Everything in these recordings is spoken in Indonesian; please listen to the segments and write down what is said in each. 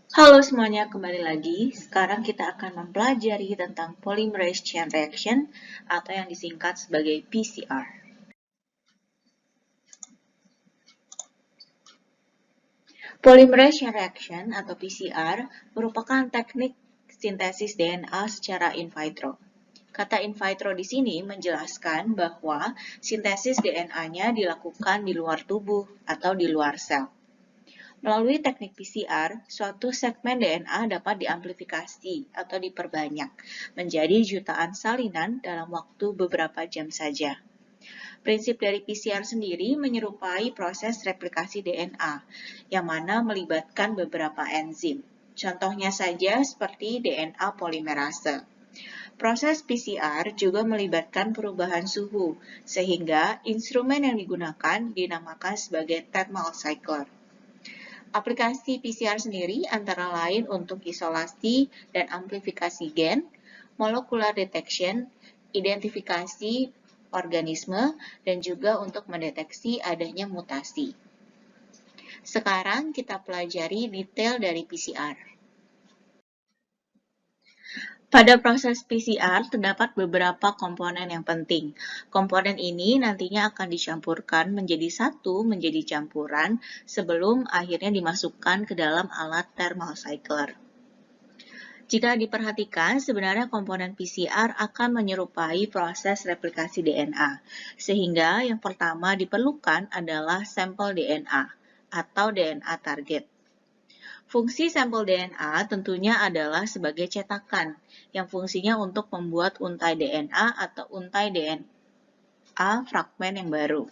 Halo semuanya, kembali lagi. Sekarang kita akan mempelajari tentang polymerase chain reaction atau yang disingkat sebagai PCR. Polymerase chain reaction atau PCR merupakan teknik sintesis DNA secara in vitro. Kata in vitro di sini menjelaskan bahwa sintesis DNA-nya dilakukan di luar tubuh atau di luar sel. Melalui teknik PCR, suatu segmen DNA dapat diamplifikasi atau diperbanyak menjadi jutaan salinan dalam waktu beberapa jam saja. Prinsip dari PCR sendiri menyerupai proses replikasi DNA, yang mana melibatkan beberapa enzim. Contohnya saja seperti DNA polimerase. Proses PCR juga melibatkan perubahan suhu, sehingga instrumen yang digunakan dinamakan sebagai thermal cycler. Aplikasi PCR sendiri antara lain untuk isolasi dan amplifikasi gen, molecular detection, identifikasi organisme, dan juga untuk mendeteksi adanya mutasi. Sekarang kita pelajari detail dari PCR. Pada proses PCR terdapat beberapa komponen yang penting. Komponen ini nantinya akan dicampurkan menjadi campuran sebelum akhirnya dimasukkan ke dalam alat thermal cycler. Jika diperhatikan, sebenarnya komponen PCR akan menyerupai proses replikasi DNA, sehingga yang pertama diperlukan adalah sampel DNA atau DNA target. Fungsi sampel DNA tentunya adalah sebagai cetakan, yang fungsinya untuk membuat untai DNA atau untai DNA fragmen yang baru.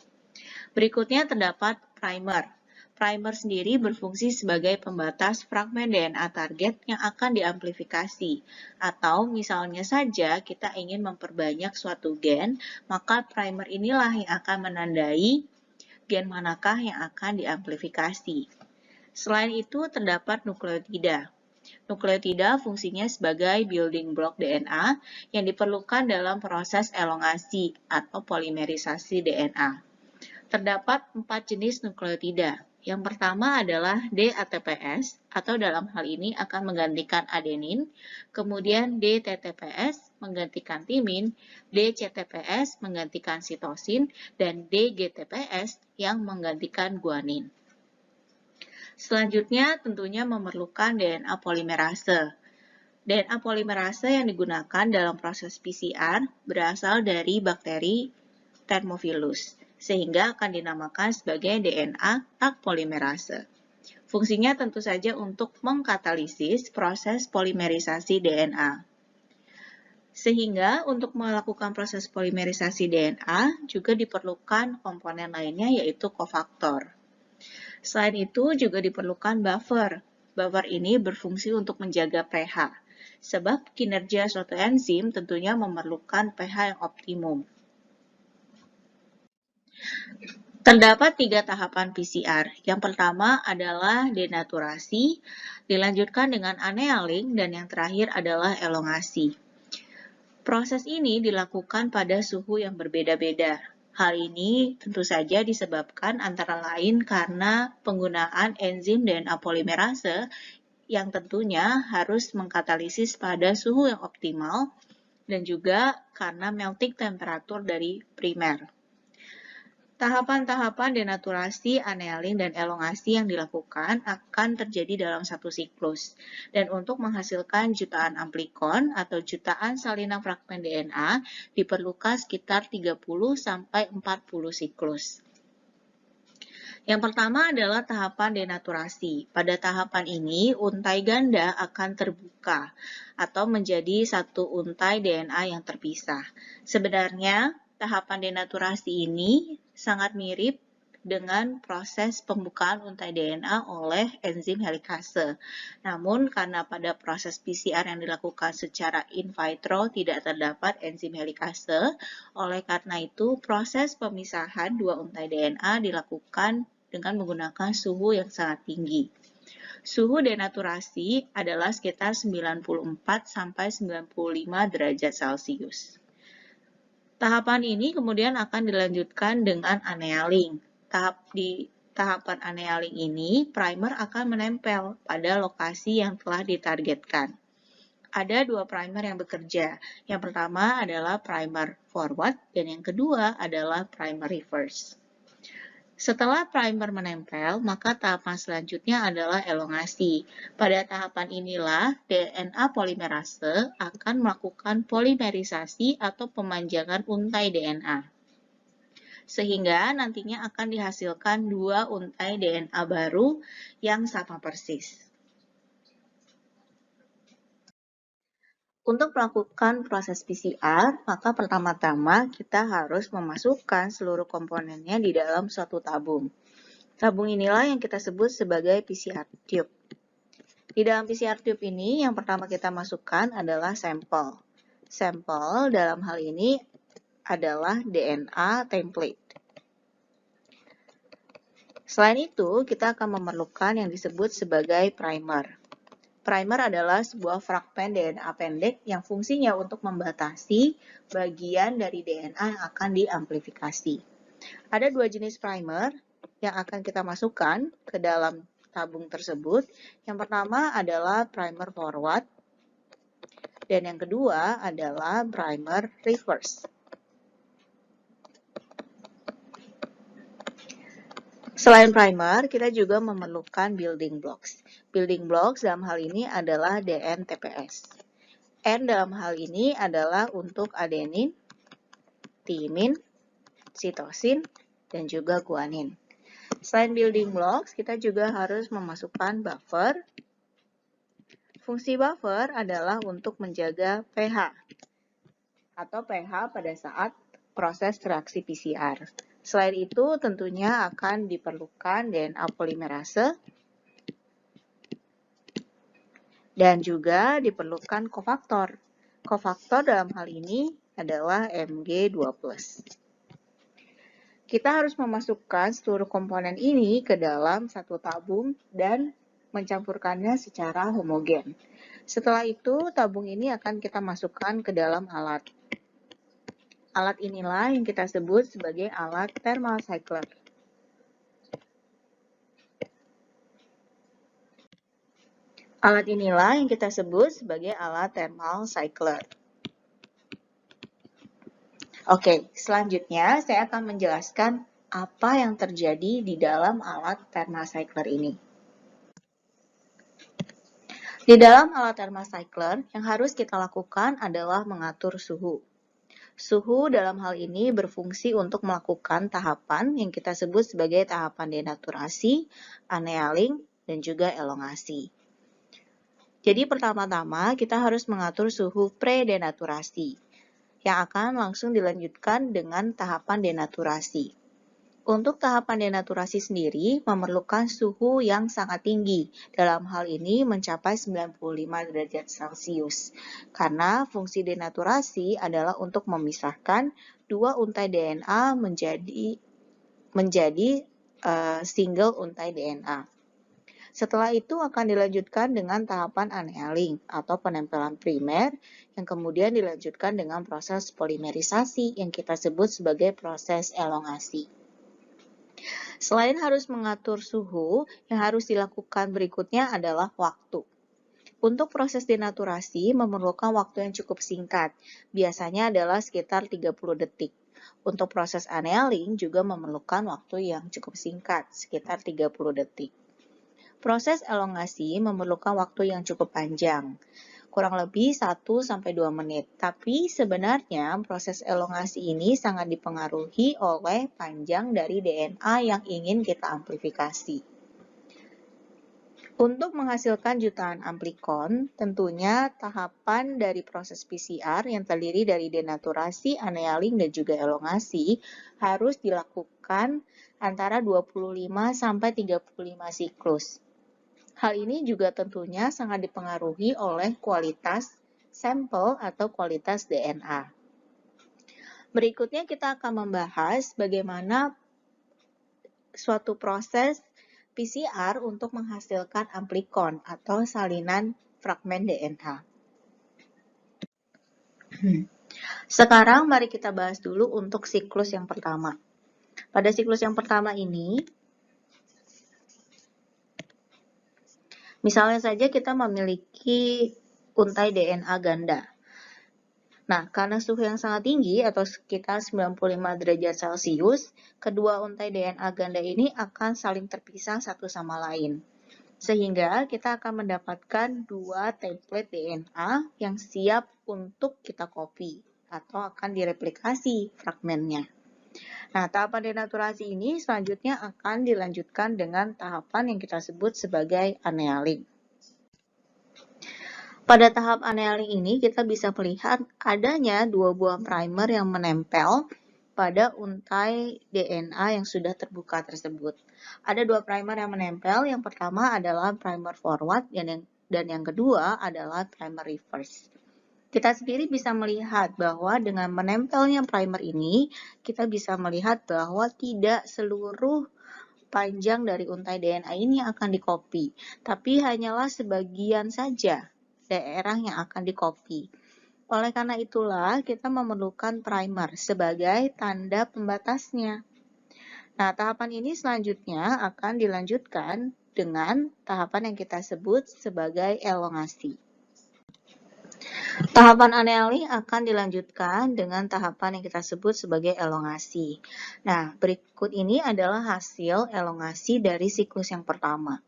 Berikutnya terdapat primer. Primer sendiri berfungsi sebagai pembatas fragmen DNA target yang akan diamplifikasi. Atau misalnya saja kita ingin memperbanyak suatu gen, maka primer inilah yang akan menandai gen manakah yang akan diamplifikasi. Selain itu terdapat nukleotida. Nukleotida fungsinya sebagai building block DNA yang diperlukan dalam proses elongasi atau polimerisasi DNA. Terdapat 4 jenis nukleotida. Yang pertama adalah DATPase, atau dalam hal ini akan menggantikan adenin, kemudian DTTPS menggantikan timin, DCTPS menggantikan sitosin, dan DGTPS yang menggantikan guanin. Selanjutnya tentunya memerlukan DNA polimerase. DNA polimerase yang digunakan dalam proses PCR berasal dari bakteri Thermophilus, sehingga akan dinamakan sebagai DNA Taq polimerase. Fungsinya tentu saja untuk mengkatalisis proses polimerisasi DNA. Sehingga untuk melakukan proses polimerisasi DNA juga diperlukan komponen lainnya yaitu kofaktor. Selain itu juga diperlukan buffer. Buffer ini berfungsi untuk menjaga pH, sebab kinerja suatu enzim tentunya memerlukan pH yang optimum. Terdapat 3 tahapan PCR. Yang pertama adalah denaturasi, dilanjutkan dengan annealing, dan yang terakhir adalah elongasi. Proses ini dilakukan pada suhu yang berbeda-beda. Hal ini tentu saja disebabkan antara lain karena penggunaan enzim DNA polimerase yang tentunya harus mengkatalisis pada suhu yang optimal dan juga karena melting temperatur dari primer. Tahapan-tahapan denaturasi, annealing, dan elongasi yang dilakukan akan terjadi dalam satu siklus. Dan untuk menghasilkan jutaan amplikon atau jutaan salinan fragmen DNA diperlukan sekitar 30-40 siklus. Yang pertama adalah tahapan denaturasi. Pada tahapan ini, untai ganda akan terbuka atau menjadi satu untai DNA yang terpisah. Sebenarnya, tahapan denaturasi ini sangat mirip dengan proses pembukaan untai DNA oleh enzim helikase. Namun, karena pada proses PCR yang dilakukan secara in vitro tidak terdapat enzim helikase, oleh karena itu proses pemisahan dua untai DNA dilakukan dengan menggunakan suhu yang sangat tinggi. Suhu denaturasi adalah sekitar 94-95 derajat Celcius. Tahapan ini kemudian akan dilanjutkan dengan annealing. tahapan annealing ini, primer akan menempel pada lokasi yang telah ditargetkan. Ada dua primer yang bekerja. Yang pertama adalah primer forward dan yang kedua adalah primer reverse. Setelah primer menempel, maka tahapan selanjutnya adalah elongasi. Pada tahapan inilah DNA polimerase akan melakukan polimerisasi atau pemanjangan untai DNA. Sehingga nantinya akan dihasilkan dua untai DNA baru yang sama persis. Untuk melakukan proses PCR, maka pertama-tama kita harus memasukkan seluruh komponennya di dalam suatu tabung. Tabung inilah yang kita sebut sebagai PCR tube. Di dalam PCR tube ini, yang pertama kita masukkan adalah sampel. Sampel dalam hal ini adalah DNA template. Selain itu, kita akan memerlukan yang disebut sebagai primer. Primer adalah sebuah fragmen DNA pendek yang fungsinya untuk membatasi bagian dari DNA yang akan diamplifikasi. Ada dua jenis primer yang akan kita masukkan ke dalam tabung tersebut. Yang pertama adalah primer forward dan yang kedua adalah primer reverse. Selain primer, kita juga memerlukan building blocks. Building blocks dalam hal ini adalah DN-TPS. N dalam hal ini adalah untuk adenin, timin, sitosin, dan juga guanin. Selain building blocks, kita juga harus memasukkan buffer. Fungsi buffer adalah untuk menjaga pH atau pH pada saat proses reaksi PCR. Selain itu, tentunya akan diperlukan DNA polimerase dan juga diperlukan kofaktor. Kofaktor dalam hal ini adalah Mg2+. Kita harus memasukkan seluruh komponen ini ke dalam satu tabung dan mencampurkannya secara homogen. Setelah itu, tabung ini akan kita masukkan ke dalam alat. Alat inilah yang kita sebut sebagai alat thermal cycler. Alat inilah yang kita sebut sebagai alat thermal cycler. Oke, selanjutnya saya akan menjelaskan apa yang terjadi di dalam alat thermal cycler ini. Di dalam alat thermal cycler, yang harus kita lakukan adalah mengatur suhu. Suhu dalam hal ini berfungsi untuk melakukan tahapan yang kita sebut sebagai tahapan denaturasi, annealing, dan juga elongasi. Jadi pertama-tama kita harus mengatur suhu pre-denaturasi, yang akan langsung dilanjutkan dengan tahapan denaturasi. Untuk tahapan denaturasi sendiri memerlukan suhu yang sangat tinggi, dalam hal ini mencapai 95 derajat Celcius. Karena fungsi denaturasi adalah untuk memisahkan dua untai DNA menjadi single untai DNA. Setelah itu akan dilanjutkan dengan tahapan annealing atau penempelan primer yang kemudian dilanjutkan dengan proses polimerisasi yang kita sebut sebagai proses elongasi. Selain harus mengatur suhu, yang harus dilakukan berikutnya adalah waktu. Untuk proses denaturasi memerlukan waktu yang cukup singkat, biasanya adalah sekitar 30 detik. Untuk proses annealing juga memerlukan waktu yang cukup singkat, sekitar 30 detik. Proses elongasi memerlukan waktu yang cukup panjang, kurang lebih 1-2 menit. Tapi sebenarnya proses elongasi ini sangat dipengaruhi oleh panjang dari DNA yang ingin kita amplifikasi. Untuk menghasilkan jutaan amplikon, tentunya tahapan dari proses PCR yang terdiri dari denaturasi, annealing, dan juga elongasi harus dilakukan antara 25-35 siklus. Hal ini juga tentunya sangat dipengaruhi oleh kualitas sampel atau kualitas DNA. Berikutnya kita akan membahas bagaimana suatu proses PCR untuk menghasilkan amplikon atau salinan fragmen DNA. Sekarang mari kita bahas dulu untuk siklus yang pertama. Pada siklus yang pertama ini, Misalnya saja kita memiliki untai DNA ganda. Nah, karena suhu yang sangat tinggi atau sekitar 95 derajat Celcius, kedua untai DNA ganda ini akan saling terpisah satu sama lain. Sehingga kita akan mendapatkan dua template DNA yang siap untuk kita copy atau akan direplikasi fragmennya. Nah, tahapan denaturasi ini selanjutnya akan dilanjutkan dengan tahapan yang kita sebut sebagai annealing. Pada tahap annealing ini kita bisa melihat adanya dua buah primer yang menempel pada untai DNA yang sudah terbuka tersebut. Ada dua primer yang menempel, yang pertama adalah primer forward dan yang kedua adalah primer reverse. Kita sendiri bisa melihat bahwa dengan menempelnya primer ini, kita bisa melihat bahwa tidak seluruh panjang dari untai DNA ini akan di-copy, tapi hanyalah sebagian saja daerah yang akan di-copy. Oleh karena itulah, kita memerlukan primer sebagai tanda pembatasnya. Nah, tahapan ini selanjutnya akan dilanjutkan dengan tahapan yang kita sebut sebagai elongasi. Tahapan annealing akan dilanjutkan dengan tahapan yang kita sebut sebagai elongasi. Nah, berikut ini adalah hasil elongasi dari siklus yang pertama.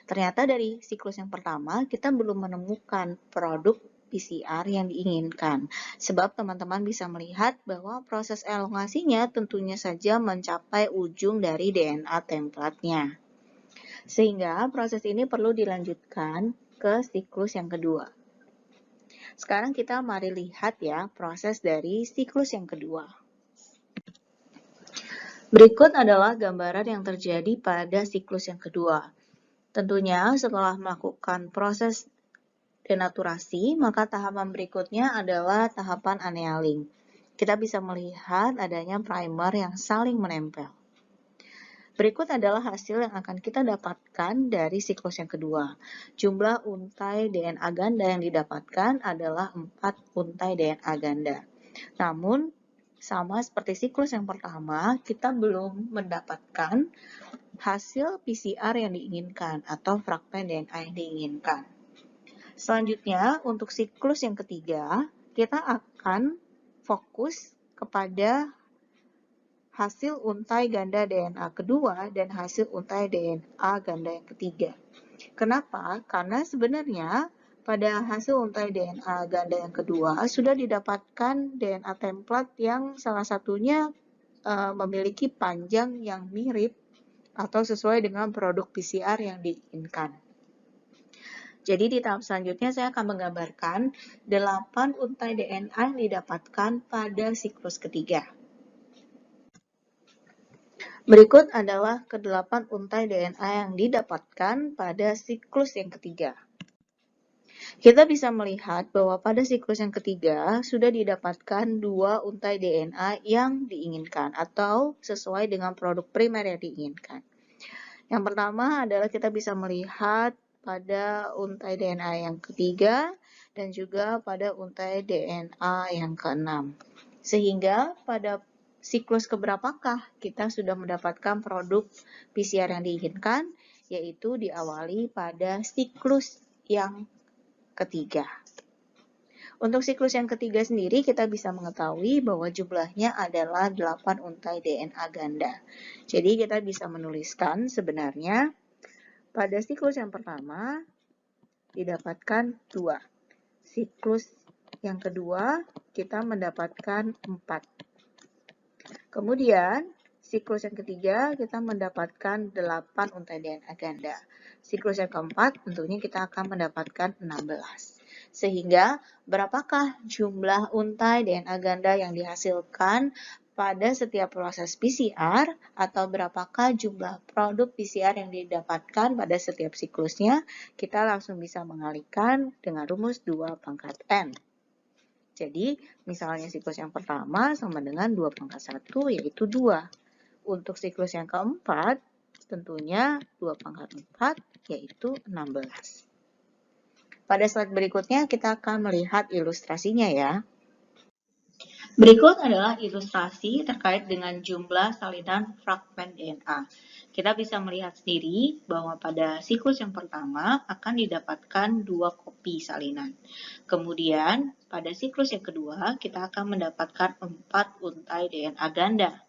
Ternyata dari siklus yang pertama, kita belum menemukan produk PCR yang diinginkan. Sebab teman-teman bisa melihat bahwa proses elongasinya tentunya saja mencapai ujung dari DNA template-nya. Sehingga proses ini perlu dilanjutkan ke siklus yang kedua. Sekarang kita mari lihat ya proses dari siklus yang kedua. Berikut adalah gambaran yang terjadi pada siklus yang kedua. Tentunya setelah melakukan proses denaturasi, maka tahapan berikutnya adalah tahapan annealing. Kita bisa melihat adanya primer yang saling menempel. Berikut adalah hasil yang akan kita dapatkan dari siklus yang kedua. Jumlah untai DNA ganda yang didapatkan adalah 4 untai DNA ganda. Namun, sama seperti siklus yang pertama, kita belum mendapatkan hasil PCR yang diinginkan atau fragmen DNA yang diinginkan. Selanjutnya, untuk siklus yang ketiga, kita akan fokus kepada hasil untai ganda DNA kedua dan hasil untai DNA ganda yang ketiga. Kenapa? Karena sebenarnya pada hasil untai DNA ganda yang kedua sudah didapatkan DNA template yang salah satunya memiliki panjang yang mirip atau sesuai dengan produk PCR yang diinginkan. Jadi di tahap selanjutnya saya akan menggambarkan 8 untai DNA yang didapatkan pada siklus ketiga. Berikut adalah ke-8 untai DNA yang didapatkan pada siklus yang ketiga. Kita bisa melihat bahwa pada siklus yang ketiga sudah didapatkan 2 untai DNA yang diinginkan atau sesuai dengan produk primer yang diinginkan. Yang pertama adalah kita bisa melihat pada untai DNA yang ketiga dan juga pada untai DNA yang ke-6. Sehingga pada siklus keberapakah kita sudah mendapatkan produk PCR yang diinginkan, yaitu diawali pada siklus yang ketiga. Untuk siklus yang ketiga sendiri kita bisa mengetahui bahwa jumlahnya adalah 8 untai DNA ganda. Jadi kita bisa menuliskan sebenarnya pada siklus yang pertama didapatkan 2. Siklus yang kedua kita mendapatkan 4. Kemudian siklus yang ketiga kita mendapatkan 8 untai DNA ganda. Siklus yang keempat tentunya kita akan mendapatkan 16. Sehingga berapakah jumlah untai DNA ganda yang dihasilkan pada setiap proses PCR atau berapakah jumlah produk PCR yang didapatkan pada setiap siklusnya, kita langsung bisa mengalihkan dengan rumus 2 pangkat N. Jadi, misalnya siklus yang pertama sama dengan 2 pangkat 1 yaitu 2. Untuk siklus yang keempat, tentunya 2 pangkat 4 yaitu 16. Pada slide berikutnya kita akan melihat ilustrasinya ya. Berikut adalah ilustrasi terkait dengan jumlah salinan fragmen DNA. Kita bisa melihat sendiri bahwa pada siklus yang pertama akan didapatkan 2 kopi salinan. Kemudian pada siklus yang kedua kita akan mendapatkan 4 untai DNA ganda.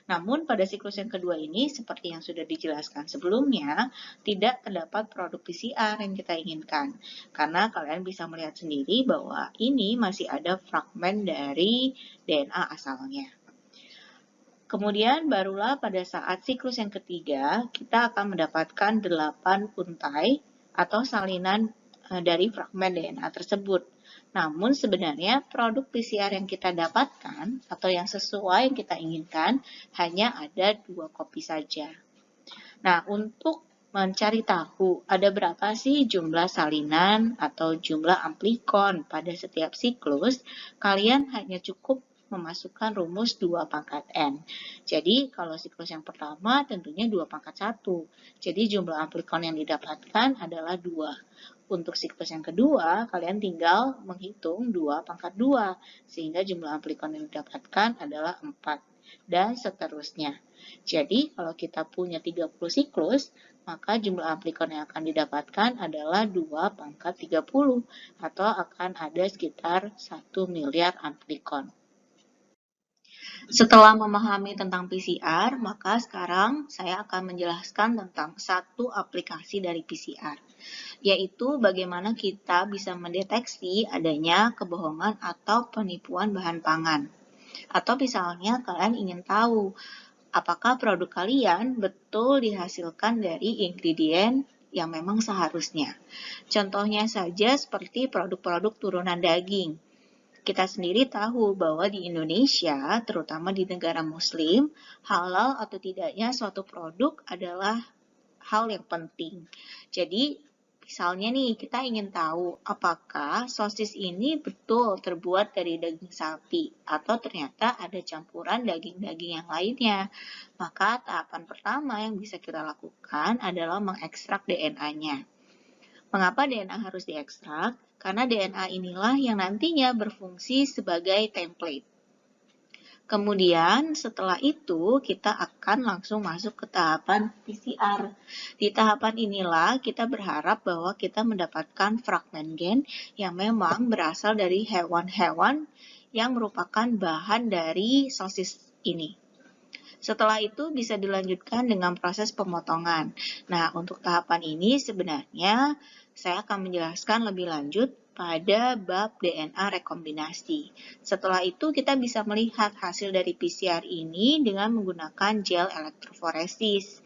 Namun pada siklus yang kedua ini, seperti yang sudah dijelaskan sebelumnya, tidak terdapat produk PCR yang kita inginkan. Karena kalian bisa melihat sendiri bahwa ini masih ada fragmen dari DNA asalnya. Kemudian barulah pada saat siklus yang ketiga, kita akan mendapatkan 8 untai atau salinan dari fragmen DNA tersebut. Namun sebenarnya produk PCR yang kita dapatkan atau yang sesuai yang kita inginkan hanya ada 2 kopi saja. Nah, untuk mencari tahu ada berapa sih jumlah salinan atau jumlah amplikon pada setiap siklus, kalian hanya cukup memasukkan rumus 2 pangkat N. Jadi, kalau siklus yang pertama tentunya 2 pangkat 1. Jadi, jumlah amplikon yang didapatkan adalah 2. Untuk siklus yang kedua, kalian tinggal menghitung 2 pangkat 2, sehingga jumlah amplikon yang didapatkan adalah 4, dan seterusnya. Jadi, kalau kita punya 30 siklus, maka jumlah amplikon yang akan didapatkan adalah 2 pangkat 30, atau akan ada sekitar 1 miliar amplikon. Setelah memahami tentang PCR, maka sekarang saya akan menjelaskan tentang satu aplikasi dari PCR, yaitu bagaimana kita bisa mendeteksi adanya kebohongan atau penipuan bahan pangan. Atau misalnya kalian ingin tahu apakah produk kalian betul dihasilkan dari ingredient yang memang seharusnya. Contohnya saja seperti produk-produk turunan daging. Kita sendiri tahu bahwa di Indonesia, terutama di negara Muslim, halal atau tidaknya suatu produk adalah hal yang penting. Jadi, misalnya nih, kita ingin tahu apakah sosis ini betul terbuat dari daging sapi atau ternyata ada campuran daging-daging yang lainnya. Maka tahapan pertama yang bisa kita lakukan adalah mengekstrak DNA-nya. Mengapa DNA harus diekstrak? Karena DNA inilah yang nantinya berfungsi sebagai template. Kemudian setelah itu kita akan langsung masuk ke tahapan PCR. Di tahapan inilah kita berharap bahwa kita mendapatkan fragmen gen yang memang berasal dari hewan-hewan yang merupakan bahan dari sosis ini. Setelah itu bisa dilanjutkan dengan proses pemotongan. Nah, untuk tahapan ini sebenarnya saya akan menjelaskan lebih lanjut pada bab DNA rekombinasi. Setelah itu kita bisa melihat hasil dari PCR ini dengan menggunakan gel elektroforesis.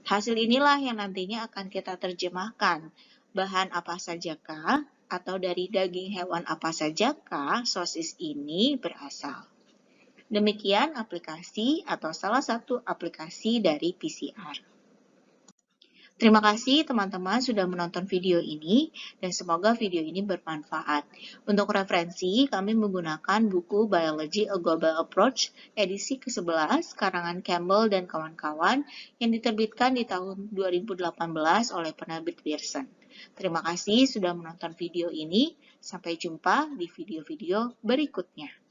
Hasil inilah yang nantinya akan kita terjemahkan. Bahan apa sajakah atau dari daging hewan apa sajakah sosis ini berasal. Demikian aplikasi atau salah satu aplikasi dari PCR. Terima kasih teman-teman sudah menonton video ini dan semoga video ini bermanfaat. Untuk referensi, kami menggunakan buku Biology A Global Approach edisi ke-11 karangan Campbell dan kawan-kawan yang diterbitkan di tahun 2018 oleh penerbit Pearson. Terima kasih sudah menonton video ini. Sampai jumpa di video-video berikutnya.